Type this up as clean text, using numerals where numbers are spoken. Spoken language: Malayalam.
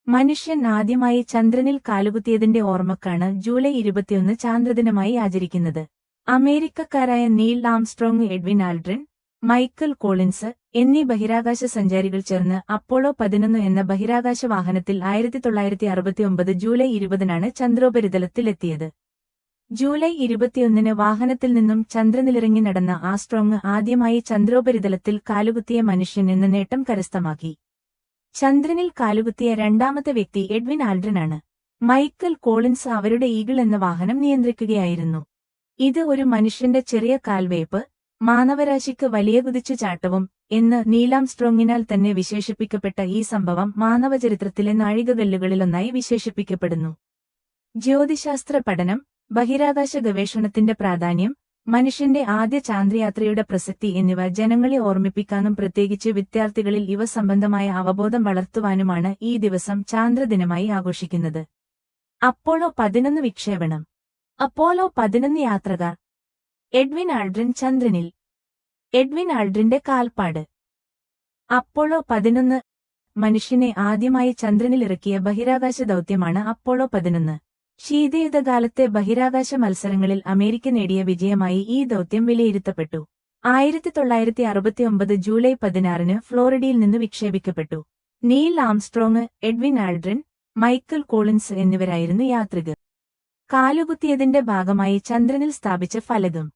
മനുഷ്യൻ ആദ്യമായി ചന്ദ്രനിൽ കാലുകുത്തിയതിന്റെ ഓർമ്മക്കാണ് ജൂലൈ 21 ചാന്ദ്രദിനമായി ആചരിക്കുന്നത്. അമേരിക്കക്കാരായ Neil Armstrong, Edwin Aldrin, Michael Collins എന്നീ ബഹിരാകാശ സഞ്ചാരികൾ ചേർന്ന് അപ്പോളോ 11 എന്ന ബഹിരാകാശ വാഹനത്തിൽ 1969 ജൂലൈ 20-നാണ് ചന്ദ്രോപരിതലത്തിലെത്തിയത്. ജൂലൈ 21-ന് വാഹനത്തിൽ നിന്നും ചന്ദ്രനിലിറങ്ങി നടന്ന ആംസ്ട്രോങ് ആദ്യമായി ചന്ദ്രോപരിതലത്തിൽ കാലുകുത്തിയ മനുഷ്യൻ എന്ന നേട്ടം കരസ്ഥമാക്കി. ചന്ദ്രനിൽ കാലുകുത്തിയ രണ്ടാമത്തെ വ്യക്തി എഡ്വിൻ ആൽഡ്രിനാണ്. മൈക്കൽ കോളിൻസ് അവരുടെ ഈഗിൾ എന്ന വാഹനം നിയന്ത്രിക്കുകയായിരുന്നു. ഇത് ഒരു മനുഷ്യന്റെ ചെറിയ കാൽവയ്പ്, മാനവരാശിക്ക് വലിയ കുതിച്ചുചാട്ടവും എന്ന് നീൽ ആംസ്ട്രോങ്ങിനാൽ തന്നെ വിശേഷിപ്പിക്കപ്പെട്ട ഈ സംഭവം മാനവചരിത്രത്തിലെ നാഴികകല്ലുകളിലൊന്നായി വിശേഷിപ്പിക്കപ്പെടുന്നു. ജ്യോതിശാസ്ത്ര പഠനം, ബഹിരാകാശ ഗവേഷണത്തിന്റെ പ്രാധാന്യം, മനുഷ്യന്റെ ആദ്യ ചാന്ദ്രയാത്രയുടെ പ്രസക്തി എന്നിവ ജനങ്ങളെ ഓർമ്മിപ്പിക്കാനും പ്രത്യേകിച്ച് വിദ്യാർത്ഥികളിൽ ഇവ സംബന്ധമായ അവബോധം വളർത്തുവാനുമാണ് ഈ ദിവസം ചാന്ദ്രദിനമായി ആഘോഷിക്കുന്നത്. അപ്പോളോ 11 വിക്ഷേപണം. അപ്പോളോ 11 യാത്രക്കാർ. എഡ്വിൻ ആൽഡ്രിൻ ചന്ദ്രനിൽ. എഡ്വിൻ ആൽഡ്രിന്റെ കാൽപ്പാട്. അപ്പോളോ 11 മനുഷ്യനെ ആദ്യമായി ചന്ദ്രനിലിറക്കിയ ബഹിരാകാശ ദൗത്യമാണ് അപ്പോളോ 11. ശീതയുദ്ധകാലത്തെ ബഹിരാകാശ മത്സരങ്ങളിൽ അമേരിക്ക നേടിയ വിജയമായി ഈ ദൗത്യം വിലയിരുത്തപ്പെട്ടു. 1969 ജൂലൈ 16-ന് ഫ്ലോറിഡയിൽ നിന്ന് വിക്ഷേപിക്കപ്പെട്ടു. Neil Armstrong, Edwin Aldrin, Michael Collins എന്നിവരായിരുന്നു യാത്രികർ. കാലുകുത്തിയതിന്റെ ഭാഗമായി ചന്ദ്രനിൽ സ്ഥാപിച്ച ഫലകം.